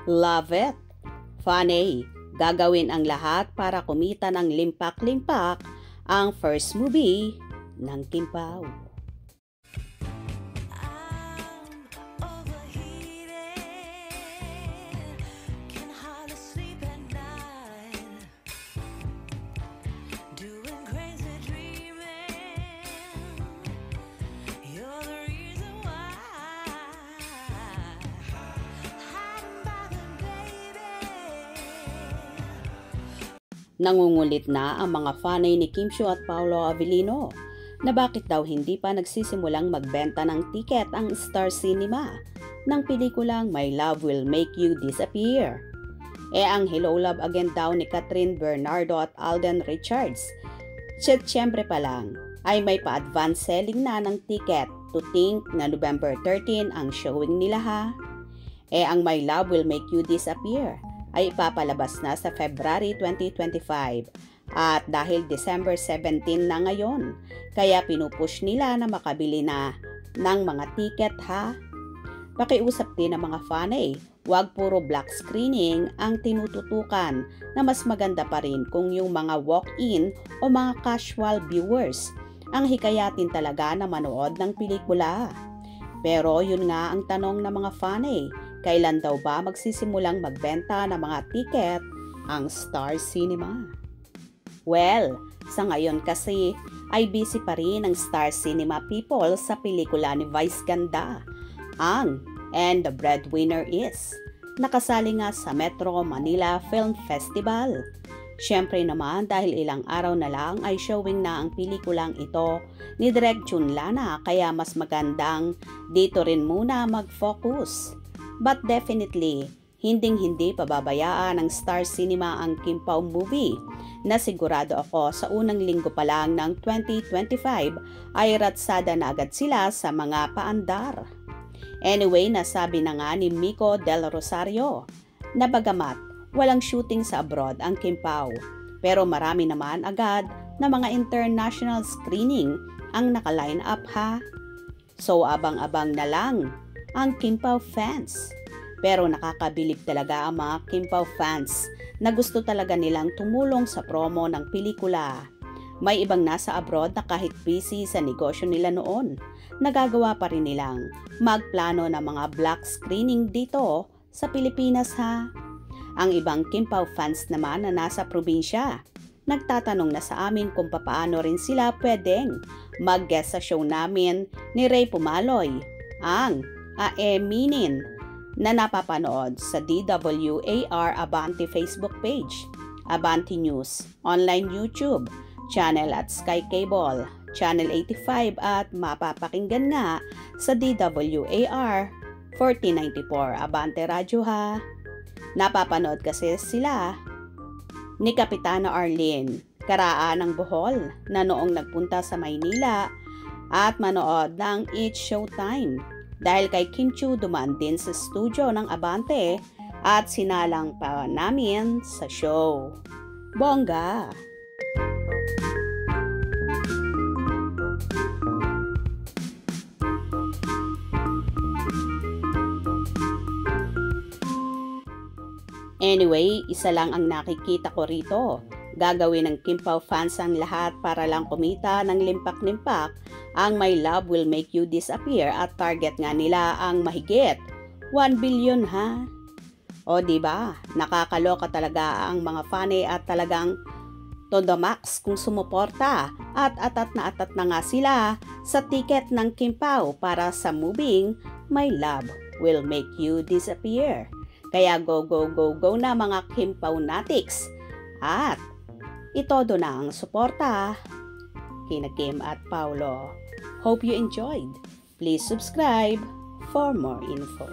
Love it! Funny, gagawin ang lahat para kumita ng limpak-limpak ang first movie ng Kim Pao. Nangungulit na ang mga fanay ni Kim Chiu at Paolo Avellino na bakit daw hindi pa nagsisimulang magbenta ng tiket ang Star Cinema ng pelikulang My Love Will Make You Disappear. Ang Hello Love Again daw ni Catherine Bernardo at Alden Richards, Siyempre pa lang ay may pa-advance selling na ng ticket to think na November 13 ang showing nila ha. Ang My Love Will Make You Disappear ay ipapalabas na sa February 2025 at dahil December 17 na ngayon, kaya pinupush nila na makabili na ng mga tiket ha. Pakiusap din ng mga fanay, huwag puro black screening ang tinututukan na mas maganda pa rin kung yung mga walk-in o mga casual viewers ang hikayatin talaga na manood ng pelikula. Pero yun nga ang tanong ng mga fanay, kailan daw ba magsisimulang magbenta ng mga tiket ang Star Cinema? Well, sa ngayon kasi ay busy pa rin ang Star Cinema people sa pelikula ni Vice Ganda, ang And the Breadwinner Is. Nakasali nga sa Metro Manila Film Festival. Siyempre naman dahil ilang araw na lang ay showing na ang pelikulang ito ni Direk Jun Lana kaya mas magandang dito rin muna mag-focus. But definitely, hinding-hindi pababayaan ng Star Cinema ang Kim Pao movie na sigurado ako sa unang linggo pa lang ng 2025 ay ratsada na agad sila sa mga paandar. Anyway, nasabi na nga ni Miko Del Rosario na bagamat walang shooting sa abroad ang Kim Pao, pero marami naman agad na mga international screening ang naka-line up ha. So abang-abang na lang ang Kim Pao fans. Pero nakakabilib talaga ang mga Kim Pao fans na gusto talaga nilang tumulong sa promo ng pelikula. May ibang nasa abroad na kahit busy sa negosyo nila noon, nagagawa pa rin nilang magplano ng mga black screening dito sa Pilipinas ha. Ang ibang Kim Pao fans naman na nasa probinsya, nagtatanong na sa amin kung papaano rin sila pwedeng mag-guest sa show namin ni Ray Pumaloy, ang Aeminin, na napapanood sa DWAR Abante Facebook page, Abante News, online YouTube, channel at Sky Cable, channel 85 at mapapakinggan nga sa DWAR 4094 Abante Radio ha. Napapanood kasi sila ni Kapitana Arlene Karaan ng Bohol na noong nagpunta sa Maynila at manood ng It's Showtime. Dahil kay Kim Chiu dumaan din sa studio ng Abante at sinalang pa namin sa show. Bongga! Anyway, isa lang ang nakikita ko rito. Gagawin ng Kim Pao fans ang lahat para lang kumita ng limpak-limpak ang My Love Will Make You Disappear at target nga nila ang mahigit 1 billion ha. O diba, nakakaloka talaga ang mga fanay at talagang to the max kung sumuporta at atat na nga sila sa ticket ng Kim Pao para sa moving My Love Will Make You Disappear. Kaya go na mga Kim Pao natics at itodo na ang suporta kina Kim at Paolo. Hope you enjoyed. Please subscribe for more info.